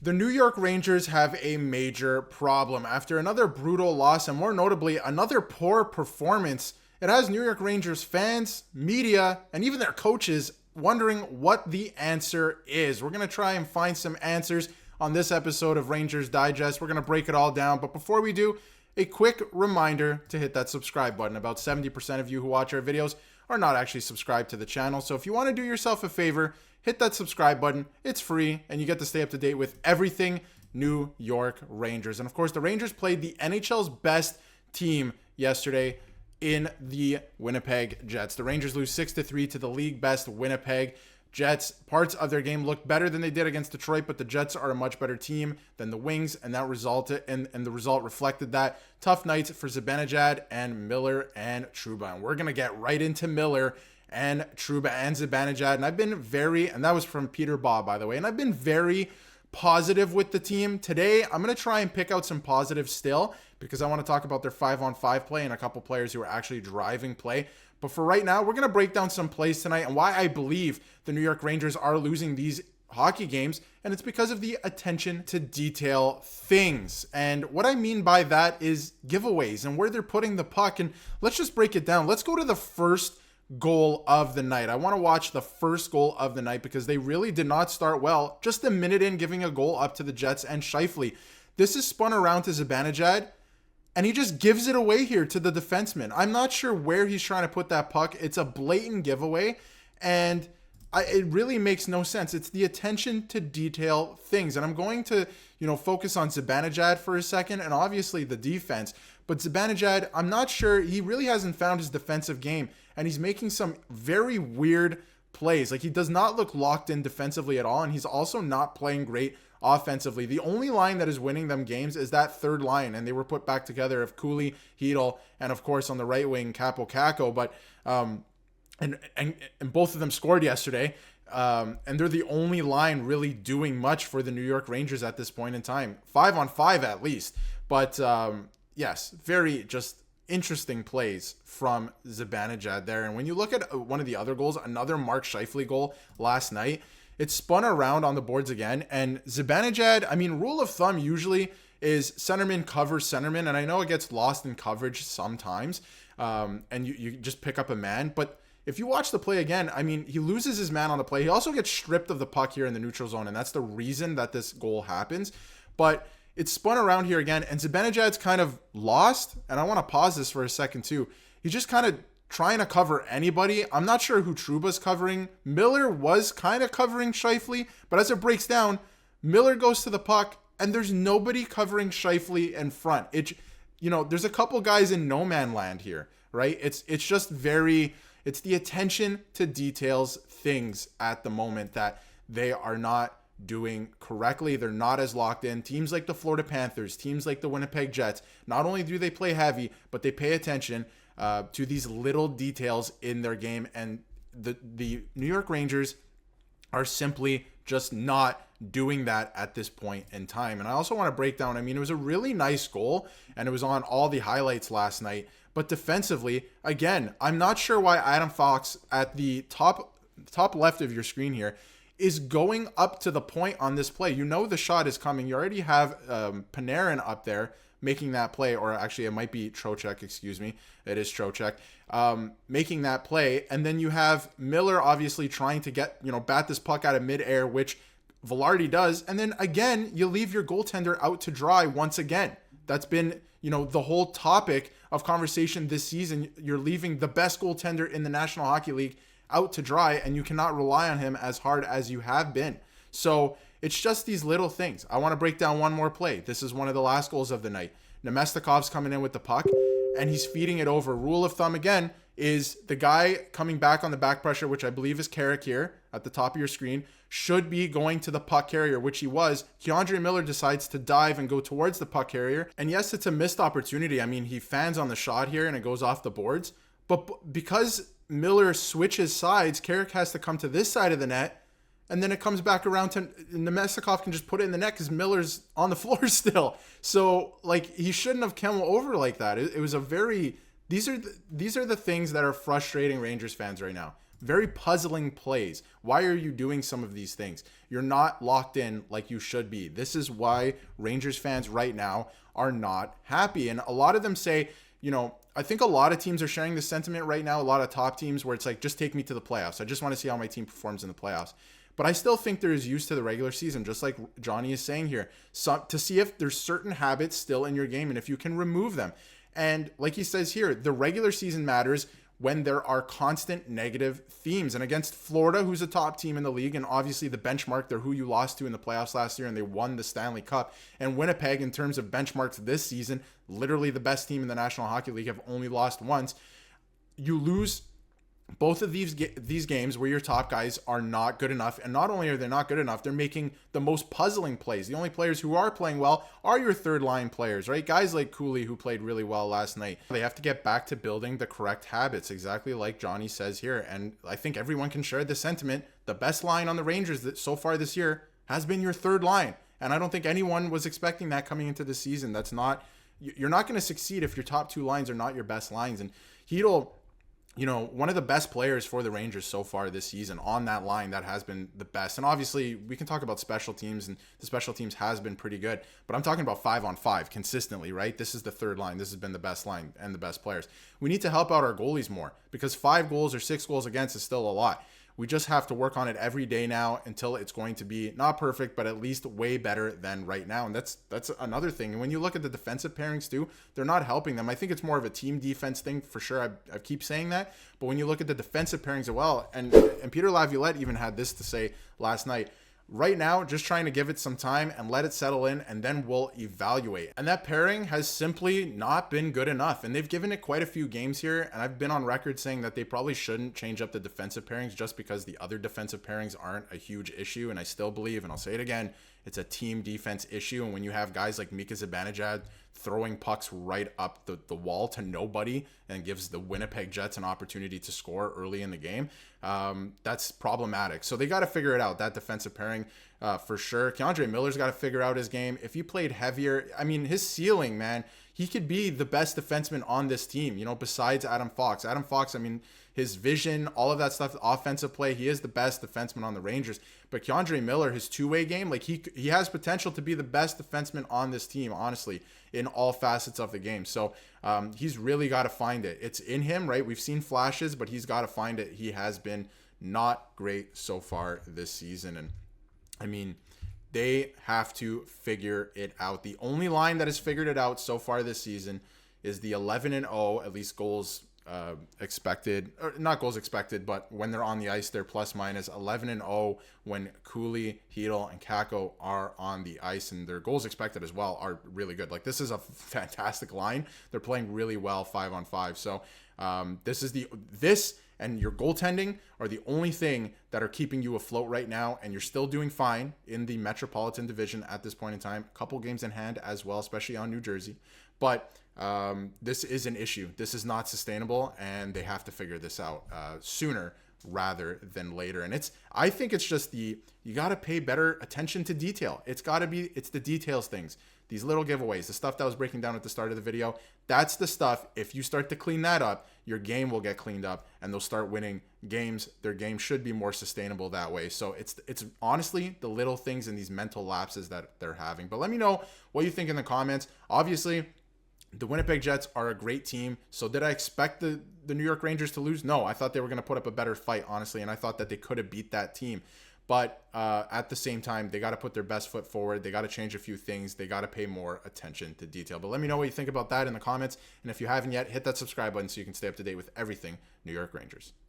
The New York Rangers have a major problem. After another brutal loss and more notably another poor performance, it has New York Rangers fans, media, and even their coaches wondering what the answer is. We're going to try and find some answers on this episode of Rangers Digest. We're going to break it all down. But before we do, a quick reminder to hit that subscribe button. About 70% of you who watch our videos are not actually subscribed to the channel. So if you want to do yourself a favor, hit that subscribe button. It's free, and you get to stay up to date with everything New York Rangers. And of course, the Rangers played the NHL's best team yesterday in the Winnipeg Jets. The Rangers lose 6-3 to the league best Winnipeg Jets. Parts of their game looked better than they did against Detroit, but the Jets are a much better team than the Wings, and that resulted and the result reflected that. Tough nights for Zibanejad and Miller and Trouba. And we're gonna get right into Miller and Trouba and Zibanejad. And I've been and that was from Peter Baugh, by the way, and I've been very positive with the team. Today, I'm going to try and pick out some positives still because I want to talk about their 5-on-5 play and a couple players who are actually driving play. But for right now, we're going to break down some plays tonight and why I believe the New York Rangers are losing these hockey games, and it's because of the attention to detail things. And what I mean by that is giveaways and where they're putting the puck. And let's just break it down. Let's go to the first goal of the night. I want to watch the first goal of the night because they really did not start well. Just a minute in, giving a goal up to the Jets and Scheifele. This is spun around to Zibanejad, and he just gives it away here to the defenseman. I'm not sure where he's trying to put that puck. It's a blatant giveaway, and it really makes no sense. It's the attention to detail things. And I'm going to, focus on Zibanejad for a second and obviously the defense. But Zibanejad, I'm not sure. He really hasn't found his defensive game, and he's making some very weird plays. Like, he does not look locked in defensively at all, and he's also not playing great offensively. The only line that is winning them games is that third line, and they were put back together of Cooley, Hedl, and of course on the right wing, Capo Caco. But and both of them scored yesterday. And they're the only line really doing much for the New York Rangers at this point in time. 5-on-5 at least. But yes, very just interesting plays from Zibanejad there. And when you look at one of the other goals, another Mark Scheifele goal last night, it spun around on the boards again. And Zibanejad, rule of thumb usually is centerman covers centerman. And I know it gets lost in coverage sometimes. And you just pick up a man. But if you watch the play again, he loses his man on the play. He also gets stripped of the puck here in the neutral zone, and that's the reason that this goal happens. But it's spun around here again, and Zibanejad's kind of lost, and I want to pause this for a second too. He's just kind of trying to cover anybody. I'm not sure who Trouba's covering. Miller was kind of covering Scheifele, but as it breaks down, Miller goes to the puck, and there's nobody covering Scheifele in front. There's a couple guys in no man land here, right? It's just very... It's the attention to details things at the moment that they are not doing correctly. They're not as locked in. Teams like the Florida Panthers, teams like the Winnipeg Jets, not only do they play heavy, but they pay attention to these little details in their game. And the New York Rangers are simply just not doing that at this point in time. And I also want to break down, it was a really nice goal, and it was on all the highlights last night. But defensively, again, I'm not sure why Adam Fox at the top left of your screen here is going up to the point on this play. The shot is coming. You already have Panarin up there making that play, or actually it might be Trocheck, excuse me. It is Trocheck making that play. And then you have Miller obviously trying to bat this puck out of midair, which Velarde does. And then again, you leave your goaltender out to dry once again. That's been, the whole topic of conversation this season. You're leaving the best goaltender in the National Hockey League out to dry, and you cannot rely on him as hard as you have been. So it's just these little things. I want to break down one more play. This is one of the last goals of the night. Nemestikov's coming in with the puck, and he's feeding it over. Rule of thumb, again, is the guy coming back on the back pressure, which I believe is Carrick here at the top of your screen, should be going to the puck carrier, which he was. Keandre Miller decides to dive and go towards the puck carrier. And yes, it's a missed opportunity. He fans on the shot here and it goes off the boards. But because Miller switches sides, Carrick has to come to this side of the net, and then it comes back around to Nemestikov can just put it in the net because Miller's on the floor still. So he shouldn't have come over like that. It was a very... These are the things that are frustrating Rangers fans right now. very puzzling plays. Why are you doing some of these things? You're not locked in like you should be. This is why Rangers fans right now are not happy. And a lot of them say, I think a lot of teams are sharing this sentiment right now, a lot of top teams, where it's like, just take me to the playoffs. I just want to see how my team performs in the playoffs. But I still think there is use to the regular season, just like Johnny is saying here, to see if there's certain habits still in your game and if you can remove them. And like he says here, the regular season matters when there are constant negative themes. And against Florida, who's a top team in the league, and obviously the benchmark, they're who you lost to in the playoffs last year, and they won the Stanley Cup. And Winnipeg, in terms of benchmarks this season, literally the best team in the National Hockey League, have only lost once. You lose both of these games where your top guys are not good enough. And not only are they not good enough, they're making the most puzzling plays. The only players who are playing well are your third line players, right? Guys like Cooley, who played really well last night. They have to get back to building the correct habits, exactly like Johnny says here. And I think everyone can share the sentiment. The best line on the Rangers that so far this year has been your third line. And I don't think anyone was expecting that coming into the season. You're not going to succeed if your top two lines are not your best lines. And Hedl, one of the best players for the Rangers so far this season on that line, that has been the best. And obviously we can talk about special teams, and the special teams has been pretty good, but I'm talking about 5-on-5 consistently, right? This is the third line. This has been the best line and the best players. We need to help out our goalies more, because 5 goals or 6 goals against is still a lot. We just have to work on it every day now until it's going to be not perfect, but at least way better than right now. And that's another thing. And when you look at the defensive pairings too, they're not helping them. I think it's more of a team defense thing for sure. I keep saying that. But when you look at the defensive pairings as well, and Peter Laviolette even had this to say last night, right now, just trying to give it some time and let it settle in, and then we'll evaluate. And that pairing has simply not been good enough. And they've given it quite a few games here. And I've been on record saying that they probably shouldn't change up the defensive pairings just because the other defensive pairings aren't a huge issue. And I still believe, and I'll say it again, it's a team defense issue. And when you have guys like Mika Zibanejad throwing pucks right up the wall to nobody and gives the Winnipeg Jets an opportunity to score early in the game, that's problematic. So they got to figure it out, that defensive pairing, for sure. K'Andre Miller's got to figure out his game. If he played heavier, I mean, his ceiling, man, he could be the best defenseman on this team, besides Adam Fox. Adam Fox, I mean, his vision, all of that stuff, offensive play, he is the best defenseman on the Rangers. But K'Andre Miller, his two-way game, like he has potential to be the best defenseman on this team, honestly, in all facets of the game. So he's really got to find it. It's in him, right? We've seen flashes, but he's got to find it. He has been not great so far this season. And I mean, they have to figure it out. The only line that has figured it out so far this season is the 11-0, at least goals expected, or not goals expected, but when they're on the ice, they're plus minus 11-0 when Cooley, Hedl, and Kakko are on the ice, and their goals expected as well are really good. Like, this is a fantastic line. They're playing really well 5-on-5. So this and your goaltending are the only thing that are keeping you afloat right now, and you're still doing fine in the Metropolitan Division at this point in time. A couple games in hand as well, especially on New Jersey. But this is an issue. This is not sustainable, and they have to figure this out sooner rather than later. And I think it's just you got to pay better attention to detail. It's the details things. These little giveaways, the stuff that I was breaking down at the start of the video, that's the stuff. If you start to clean that up, your game will get cleaned up and they'll start winning games. Their game should be more sustainable that way. So it's honestly the little things and these mental lapses that they're having. But let me know what you think in the comments. Obviously, the Winnipeg Jets are a great team. So did I expect the New York Rangers to lose? No, I thought they were going to put up a better fight, honestly, and I thought that they could have beat that team. But at the same time, they got to put their best foot forward. They got to change a few things. They got to pay more attention to detail. But let me know what you think about that in the comments. And if you haven't yet, hit that subscribe button so you can stay up to date with everything New York Rangers.